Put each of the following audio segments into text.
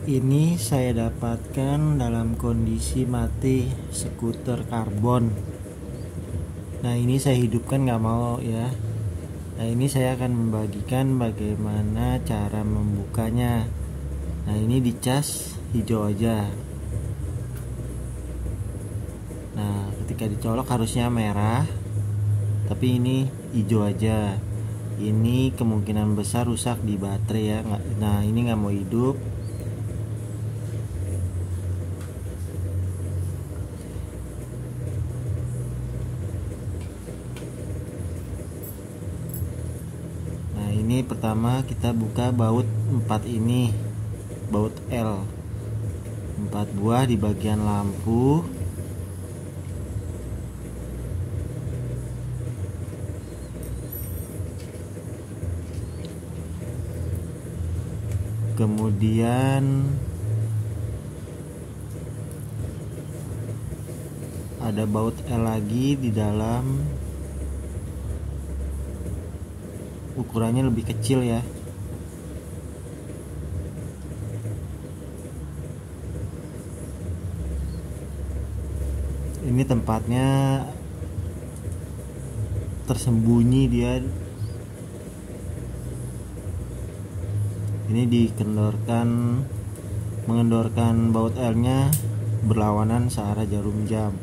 Ini saya dapatkan dalam kondisi mati skuter karbon. Nah, ini saya hidupkan nggak mau ya. Nah, ini saya akan membagikan bagaimana cara membukanya. Nah, ini dicas hijau aja. Nah, ketika dicolok harusnya merah, tapi ini hijau aja. Ini kemungkinan besar rusak di baterai ya. Nah, ini nggak mau hidup. Nah, ini pertama kita buka baut 4 ini, baut L 4 buah di bagian lampu. Kemudian ada baut L lagi di dalam, ukurannya lebih kecil ya. Ini tempatnya tersembunyi dia. Ini mengendorkan baut L nya berlawanan searah jarum jam.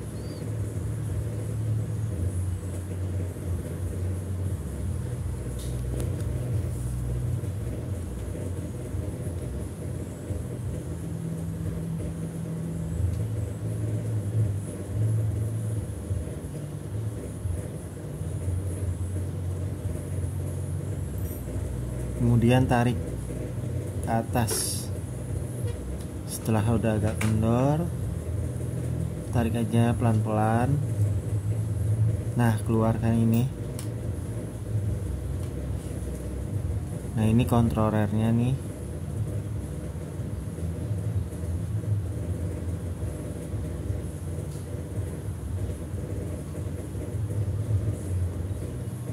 Kemudian tarik ke atas. Setelah udah agak kendor, tarik aja pelan-pelan. Nah, keluarkan ini. Nah, ini kontrolernya nih.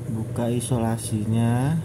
Buka isolasinya.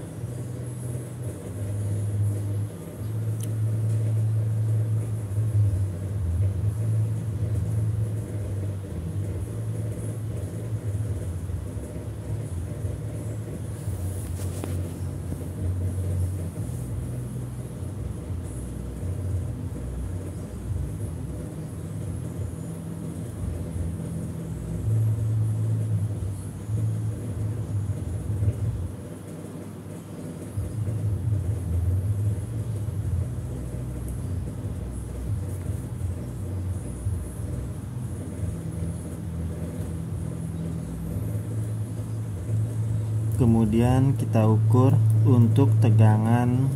Kemudian kita ukur untuk tegangan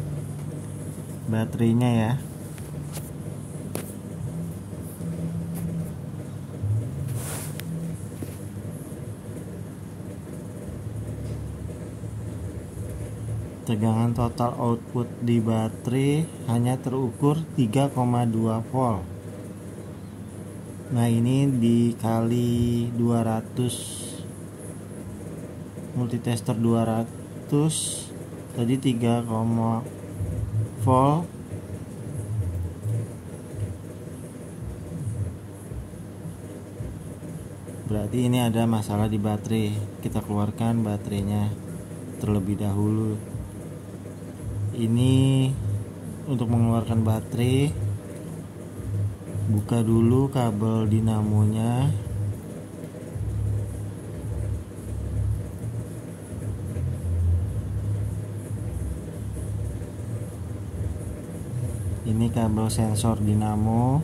baterainya ya. Tegangan total output di baterai hanya terukur 3,2 volt. Nah, ini dikali 200, multitester 200, tadi 3, volt. Berarti ini ada masalah di baterai. Kita keluarkan baterainya terlebih dahulu. Ini untuk mengeluarkan baterai, buka dulu kabel dinamonya. Ini kabel sensor dinamo.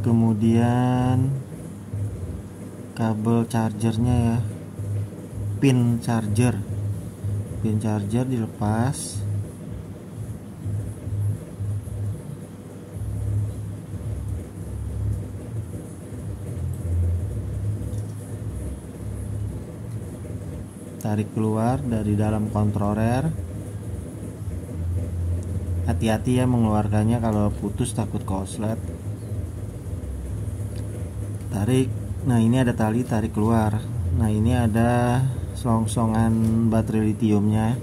Kemudian kabel chargernya ya, pin charger dilepas. Tarik keluar dari dalam kontroler. hati-hati ya mengeluarkannya, kalau putus takut korslet. Tarik. Nah ini ada tali, tarik keluar. Nah ini ada selongsongan baterai litiumnya.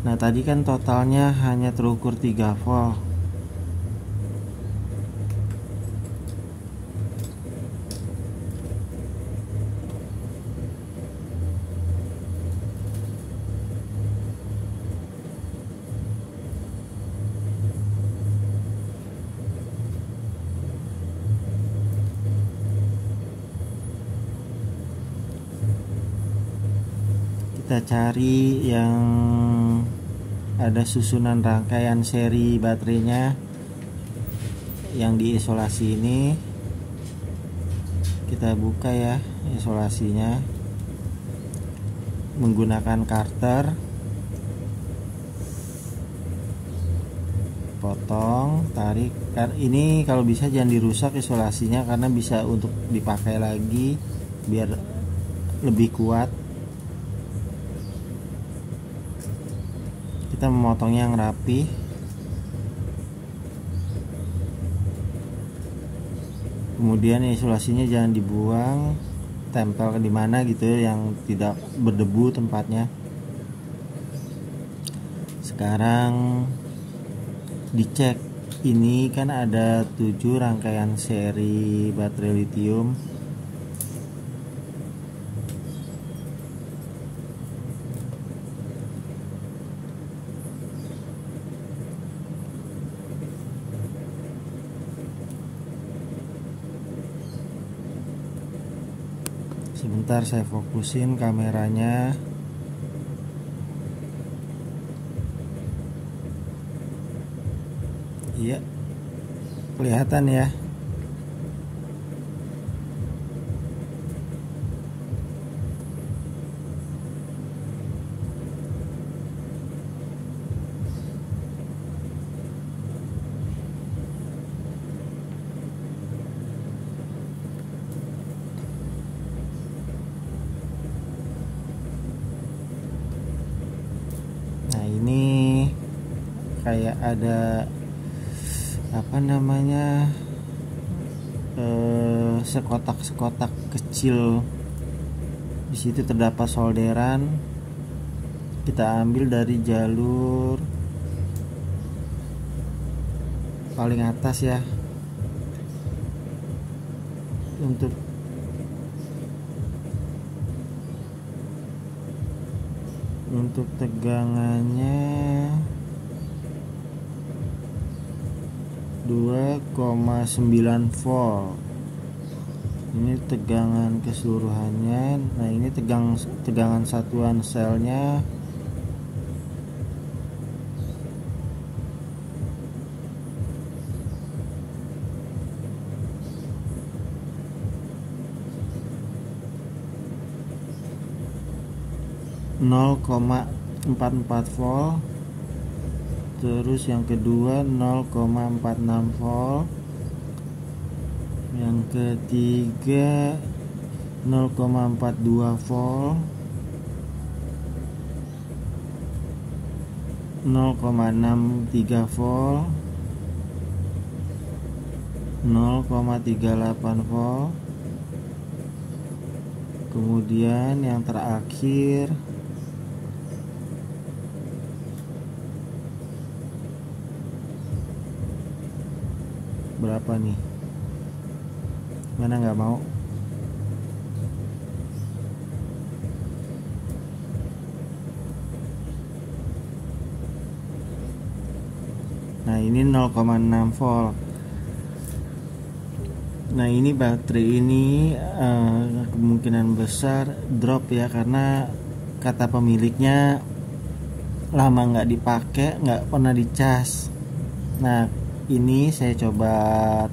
Nah tadi kan totalnya hanya terukur 3 volt. Kita cari yang ada susunan rangkaian seri baterainya yang diisolasi ini. Kita buka ya isolasinya menggunakan karter, potong, tarik. Ini kalau bisa jangan dirusak isolasinya karena bisa untuk dipakai lagi biar lebih kuat. Kita memotongnya yang rapi. Kemudian isolasinya jangan dibuang, tempel di mana gitu yang tidak berdebu tempatnya. Sekarang dicek, ini kan ada 7 rangkaian seri baterai litium. Sebentar saya fokusin kameranya. Iya, kelihatan ya. Nah ini kayak ada apa namanya, sekotak-sekotak kecil. Di situ terdapat solderan. Kita ambil dari jalur paling atas ya. Untuk tegangannya 2,9 volt. Ini tegangan keseluruhannya. Nah ini tegangan satuan selnya. .44 volt. Terus yang kedua 0,46 volt. Yang ketiga 0,42 volt. 0,63 volt. 0,38 volt. Kemudian yang terakhir berapa nih? Mana nggak mau? Nah ini 0,6 volt. Nah ini baterai ini kemungkinan besar drop ya, karena kata pemiliknya lama nggak dipakai, nggak pernah dicas. Nah ini saya coba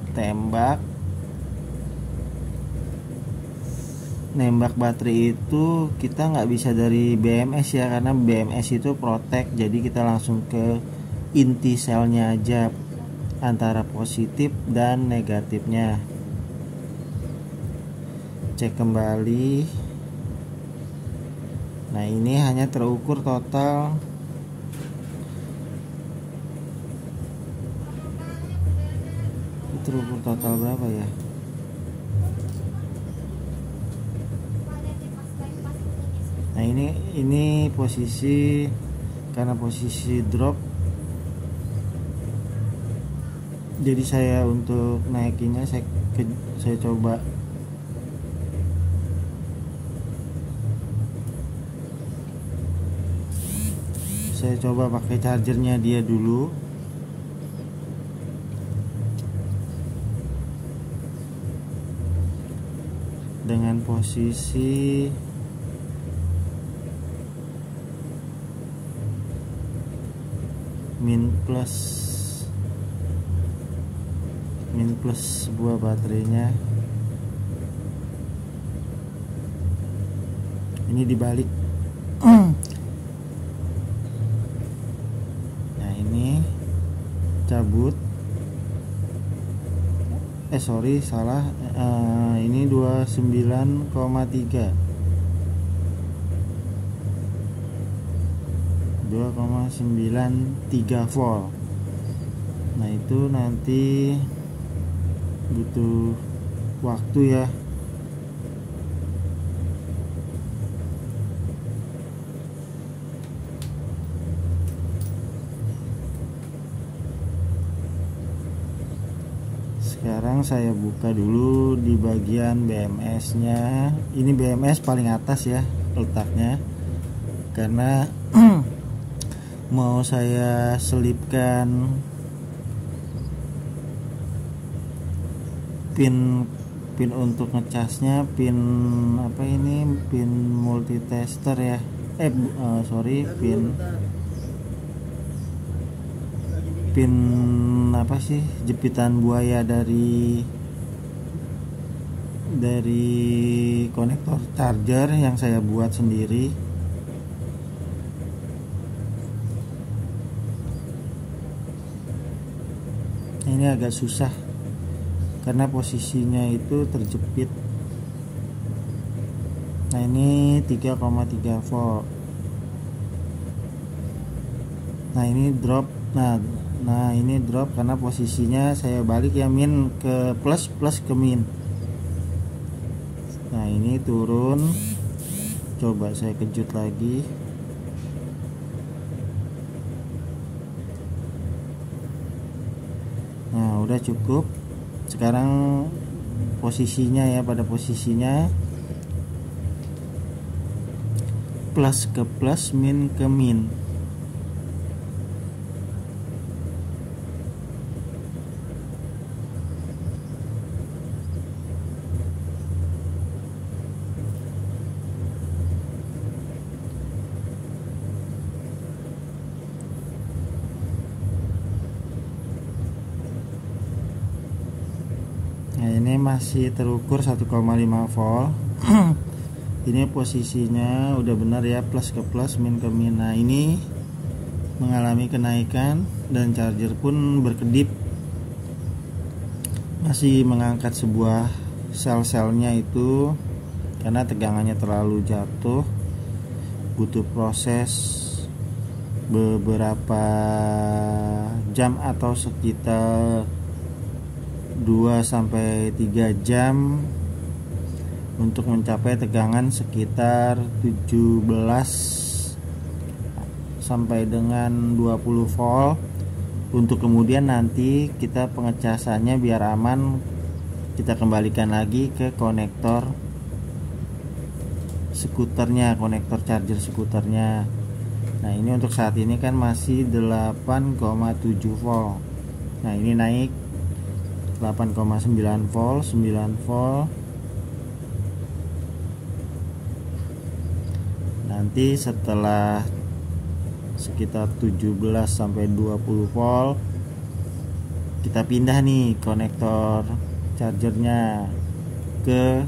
nembak baterai itu, kita nggak bisa dari BMS ya, karena BMS itu protect, jadi kita langsung ke inti selnya aja, antara positif dan negatifnya. Cek kembali. Nah ini hanya terukur total terukur total berapa ya? Nah ini posisi, karena posisi drop, jadi saya untuk naikinnya saya coba pakai chargernya dia dulu. Dengan posisi min plus sebuah baterainya. Ini dibalik. Nah ini cabut. Sorry salah. Ini 29,3 volt. Nah itu nanti butuh waktu ya. Sekarang saya buka dulu di bagian BMS nya. Ini BMS paling atas ya letaknya, karena mau saya selipkan pin untuk ngecasnya, pin multitester ya. Pin jepitan buaya dari konektor charger yang saya buat sendiri. Ini agak susah karena posisinya itu terjepit. Nah ini 3,3 volt. Nah ini drop. Nah ini drop karena posisinya saya balik ya, min ke plus ke min. Nah ini turun. Coba saya kejut lagi. Nah udah cukup. Sekarang posisinya ya, pada posisinya plus ke plus, min ke min. Nah ini masih terukur 1,5 volt. Ini posisinya udah benar ya, plus ke plus, min ke min. Nah ini mengalami kenaikan dan charger pun berkedip, masih mengangkat sebuah sel-selnya itu karena tegangannya terlalu jatuh. Butuh proses beberapa jam atau sekitar 2-3 jam untuk mencapai tegangan sekitar 17 sampai dengan 20 volt, untuk kemudian nanti kita pengecasannya biar aman kita kembalikan lagi ke konektor skuternya, konektor charger skuternya. Nah ini untuk saat ini kan masih 8,7 volt. Nah ini naik 8,9 volt, 9 volt. Nanti setelah sekitar 17 sampai 20 volt kita pindah nih konektor chargernya ke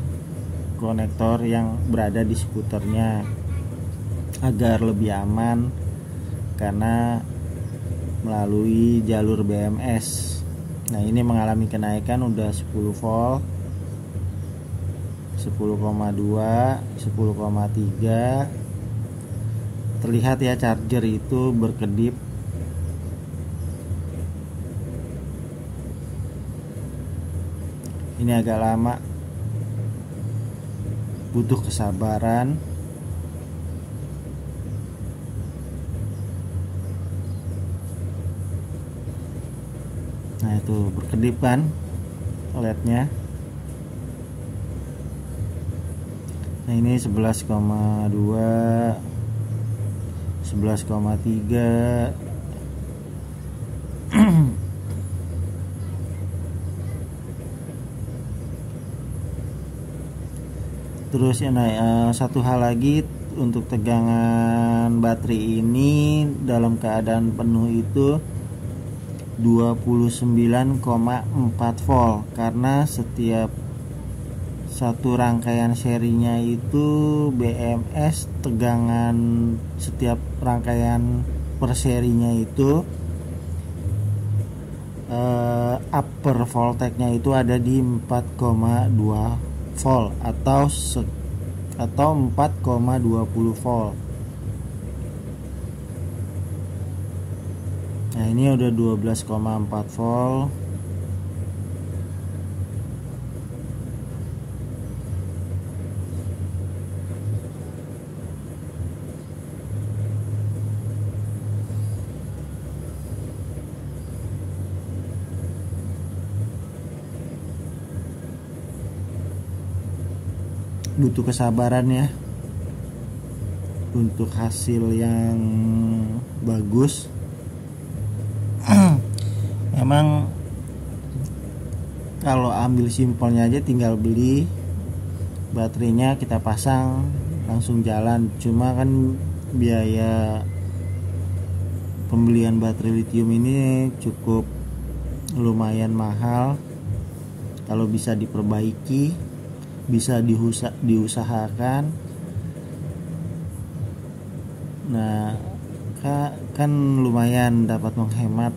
konektor yang berada di skuternya agar lebih aman karena melalui jalur BMS. Nah ini mengalami kenaikan udah 10 volt, 10,2, 10,3. Terlihat ya charger itu berkedip. Ini agak lama, butuh kesabaran. Nah itu berkedip kan LED-nya. Nah ini 11,2, 11,3. Terus satu hal lagi, untuk tegangan baterai ini dalam keadaan penuh itu 29,4 volt, karena setiap satu rangkaian serinya itu BMS, tegangan setiap rangkaian per serinya itu upper voltage-nya itu ada di 4,2 volt atau 4,20 volt. Nah ini udah 12,4 volt. Butuh kesabaran ya untuk hasil yang bagus. Memang kalau ambil simpelnya aja, tinggal beli baterainya, kita pasang langsung jalan. Cuma kan biaya pembelian baterai lithium ini cukup lumayan mahal. Kalau bisa diperbaiki, bisa diusahakan. Nah kan lumayan dapat menghemat.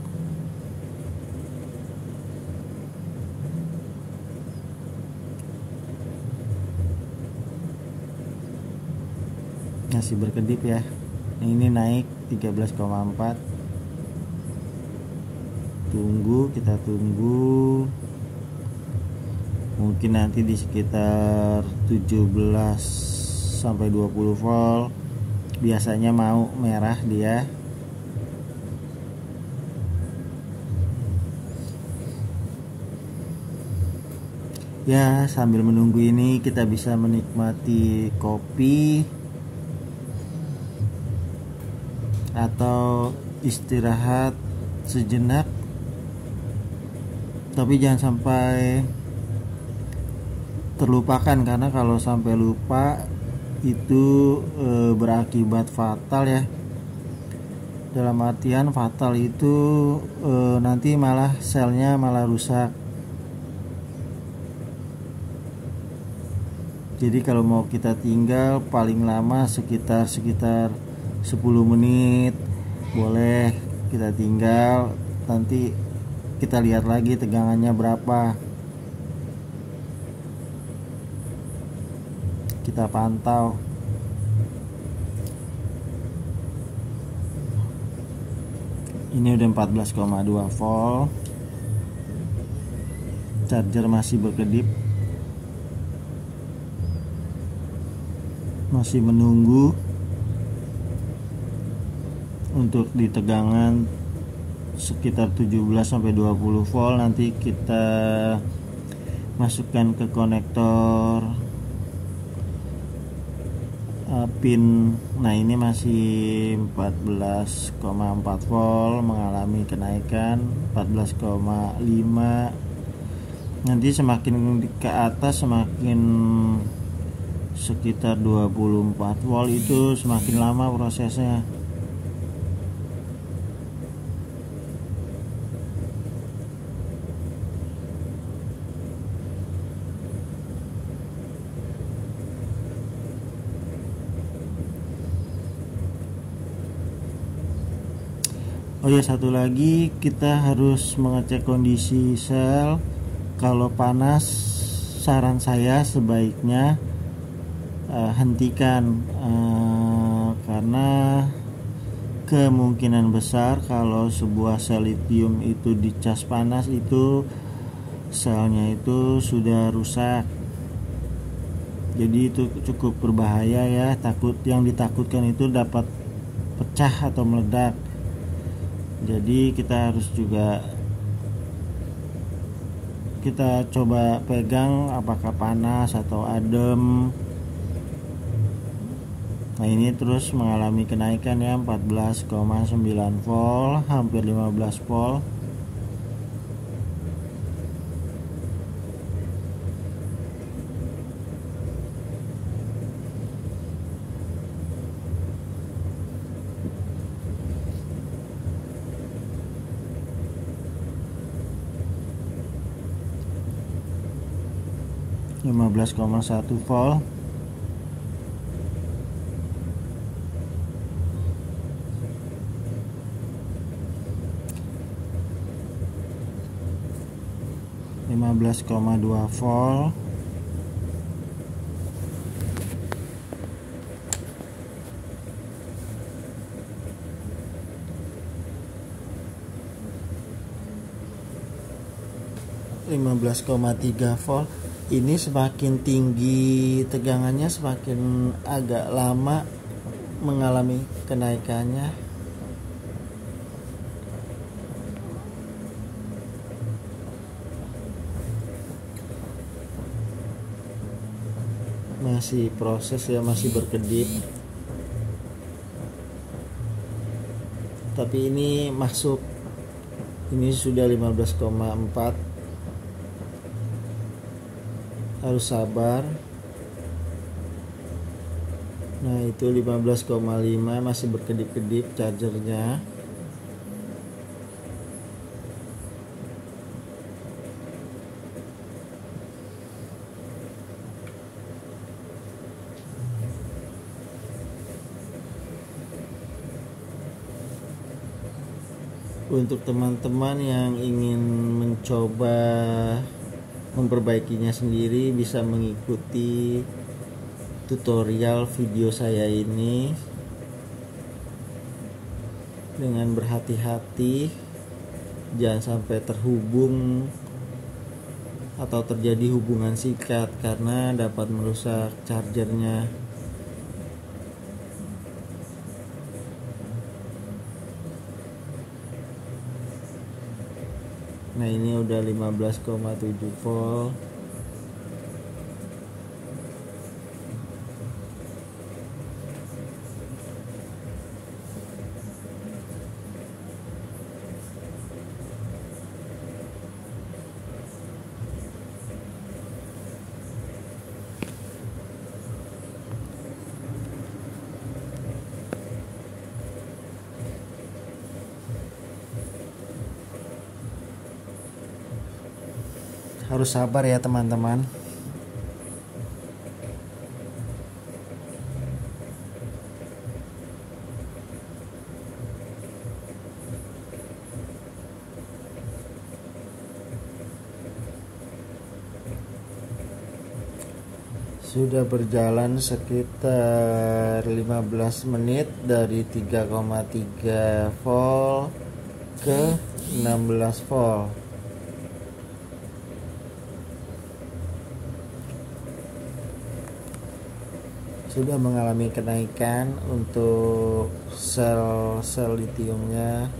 Masih berkedip ya. Ini naik 13,4. Kita tunggu. Mungkin nanti di sekitar 17 sampai 20 volt. Biasanya mau merah dia. Ya, sambil menunggu ini kita bisa menikmati kopi atau istirahat sejenak. Tapi jangan sampai terlupakan, karena kalau sampai lupa itu berakibat fatal ya. Dalam artian fatal itu nanti malah selnya malah rusak. Jadi kalau mau kita tinggal paling lama sekitar 10 menit boleh kita tinggal. Nanti kita lihat lagi tegangannya berapa, kita pantau. Ini udah 14,2 volt. Charger masih berkedip, masih menunggu untuk di tegangan sekitar 17 sampai 20 volt. Nanti kita masukkan ke konektor pin. Nah ini masih 14,4 volt, mengalami kenaikan 14,5. Nanti semakin ke atas, semakin sekitar 24 volt, itu semakin lama prosesnya. Oh ya, satu lagi, kita harus mengecek kondisi sel. Kalau panas, saran saya sebaiknya hentikan, karena kemungkinan besar kalau sebuah sel lithium itu dicas panas itu selnya itu sudah rusak. Jadi itu cukup berbahaya ya, yang ditakutkan itu dapat pecah atau meledak. Jadi kita harus juga kita coba pegang apakah panas atau adem. Nah ini terus mengalami kenaikan ya, 14,9 volt, hampir 15 volt. Lima belas koma satu volt. Lima belas koma dua volt. Lima belas koma tiga volt. Ini semakin tinggi tegangannya, semakin agak lama mengalami kenaikannya. Masih proses ya, masih berkedip. Tapi ini masuk. Ini sudah 15,4. Harus sabar. Nah itu 15,5 masih berkedip-kedip chargernya. Untuk teman-teman yang ingin mencoba memperbaikinya sendiri, bisa mengikuti tutorial video saya ini dengan berhati-hati, jangan sampai terhubung atau terjadi hubungan sikat karena dapat merusak chargernya. Nah ini udah 15,7 volt. Harus sabar ya teman-teman. Sudah berjalan sekitar 15 menit dari 3,3 volt ke 16 volt. Sudah mengalami kenaikan untuk sel litiumnya.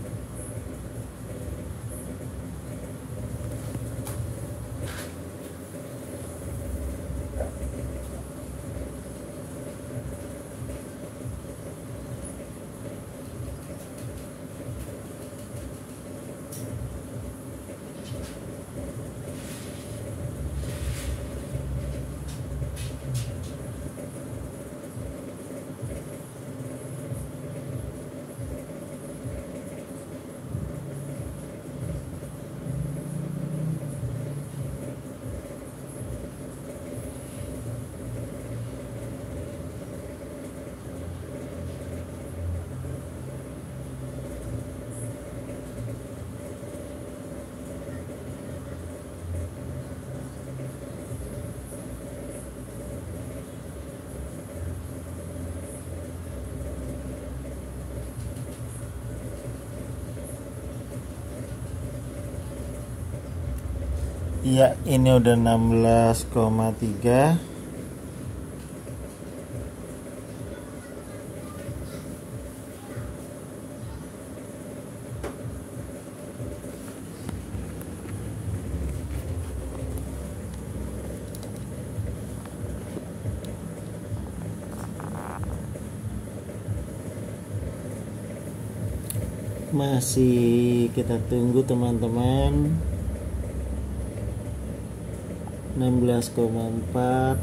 Iya, ini udah 16,3. Masih kita tunggu teman-teman. 16,4.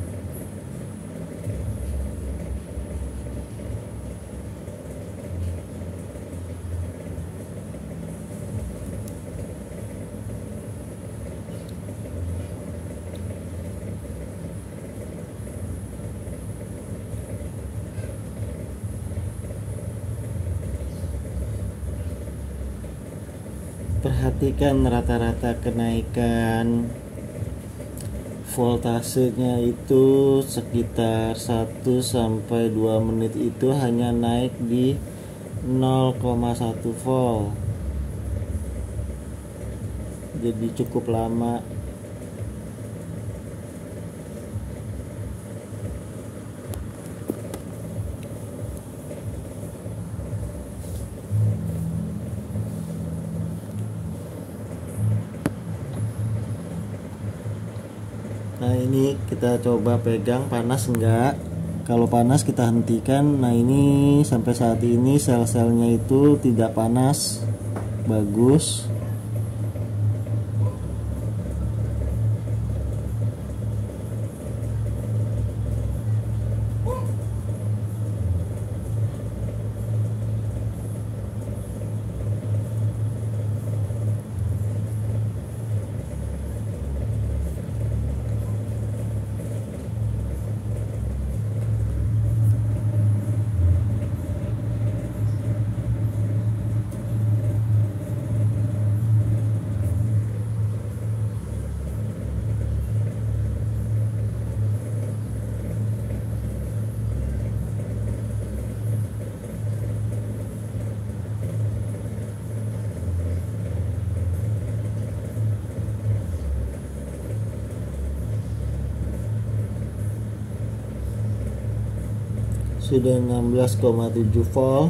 Perhatikan rata-rata kenaikan voltasenya itu sekitar 1-2 menit itu hanya naik di 0,1 volt. Jadi cukup lama. Nah, ini kita coba pegang panas enggak. Kalau panas kita hentikan. Nah, ini sampai saat ini sel-selnya itu tidak panas, bagus. Sudah 16,7 volt.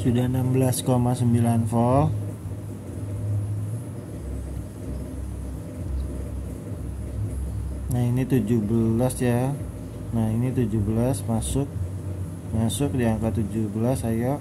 Sudah 16,9 volt. Nah, ini 17 ya. Nah, ini 17 masuk di angka 17. Ayo.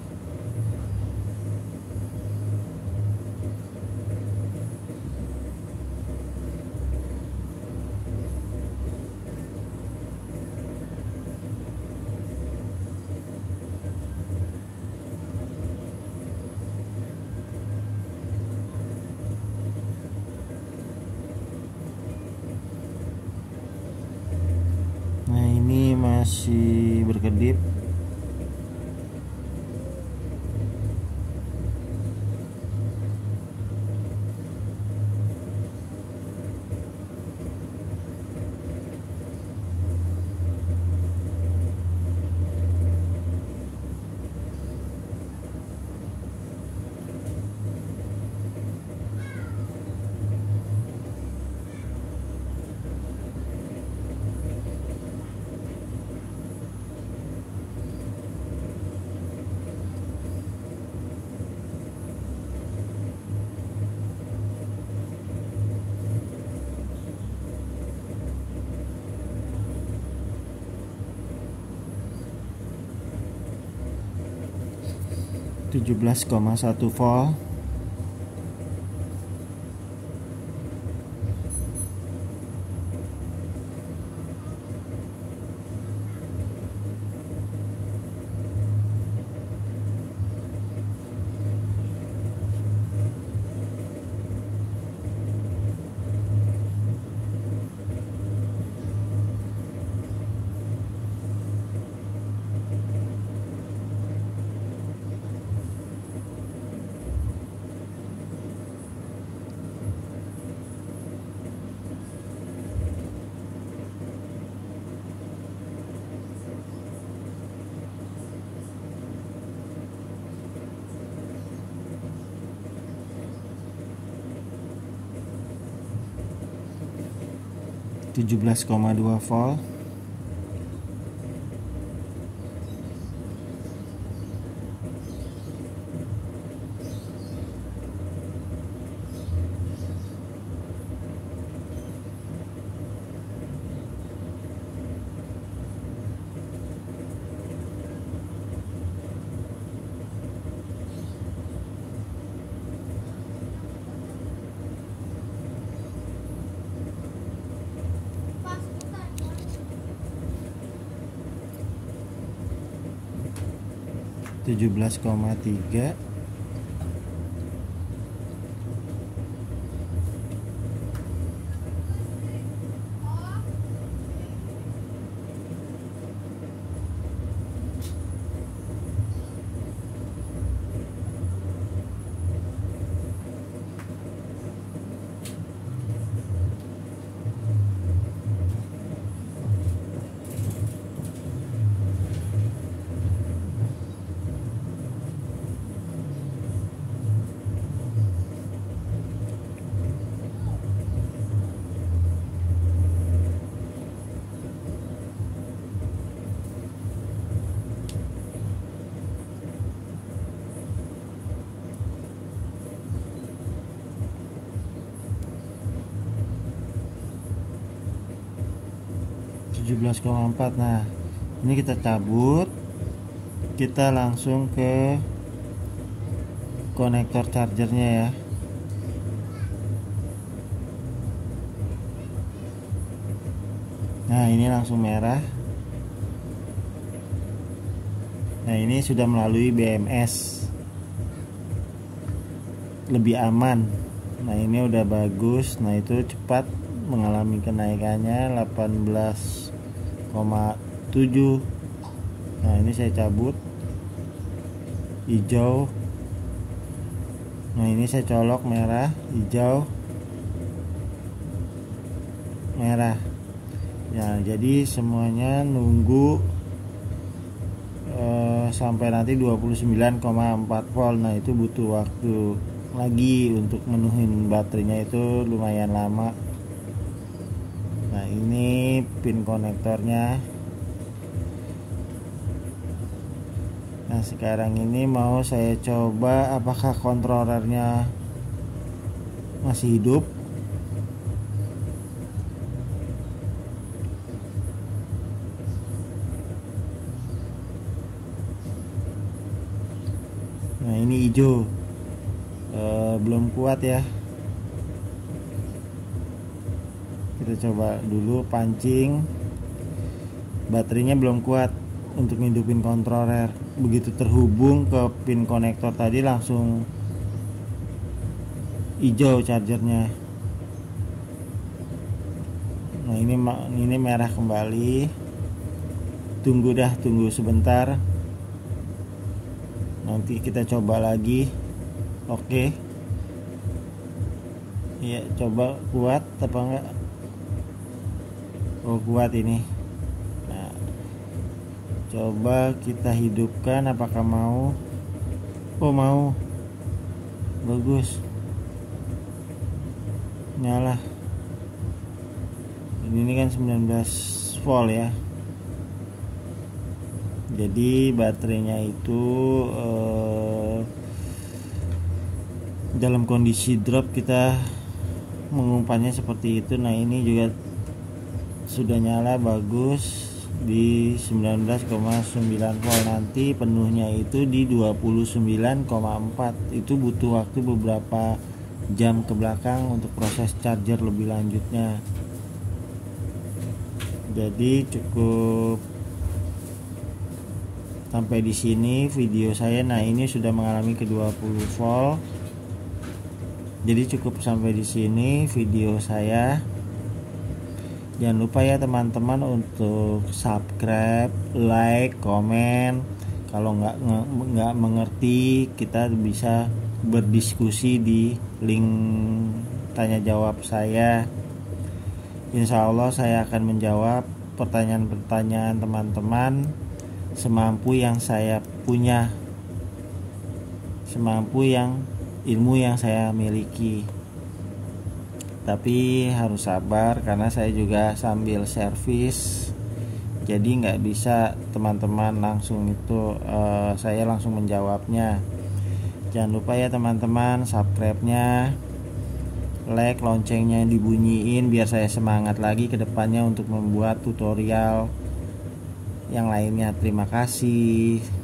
Nah, ini masih berkedip. 17,1 volt. Tujuh belas koma dua volt. 17,3. Belas koma empat. Nah, ini kita cabut, kita langsung ke konektor chargernya ya. Nah, ini langsung merah. Nah, ini sudah melalui BMS, lebih aman. Nah, ini udah bagus. Nah, itu cepat mengalami kenaikannya 18,7. Nah, ini saya cabut hijau. Nah, ini saya colok merah, hijau, merah. Ya, jadi semuanya nunggu sampai nanti 29,4 volt. Nah, itu butuh waktu lagi untuk menuhin baterainya, itu lumayan lama. Nah, ini pin konektornya. Nah, sekarang ini mau saya coba apakah kontrolernya masih hidup. Nah, ini hijau, belum kuat ya. Kita coba dulu pancing, baterainya belum kuat untuk ngidupin kontroler. Begitu terhubung ke pin konektor tadi langsung hijau chargernya. Nah, ini merah kembali. Tunggu sebentar, nanti kita coba lagi. Oke, ya, coba kuat apa enggak. Oh, kuat ini. Nah, coba kita hidupkan, apakah mau. Oh, mau. Bagus, nyala. Ini kan 19 volt ya. Jadi baterainya itu dalam kondisi drop kita mengumpannya seperti itu. Nah, ini juga sudah nyala, bagus. di 19,9 volt, nanti penuhnya itu di 29,4. Itu butuh waktu beberapa jam ke belakang untuk proses charger lebih lanjutnya. Jadi cukup sampai di sini video saya. Nah, ini sudah mengalami ke 20 volt. Jadi cukup sampai di sini video saya. Jangan lupa ya teman-teman untuk subscribe, like, komen. Kalau nggak mengerti, kita bisa berdiskusi di link tanya jawab saya. Insya Allah saya akan menjawab pertanyaan-pertanyaan teman-teman semampu yang saya punya, semampu yang ilmu yang saya miliki. Tapi harus sabar karena saya juga sambil servis, jadi nggak bisa teman-teman langsung itu saya langsung menjawabnya. Jangan lupa ya teman-teman, subscribe-nya, like, loncengnya dibunyiin biar saya semangat lagi ke depannya untuk membuat tutorial yang lainnya. Terima kasih.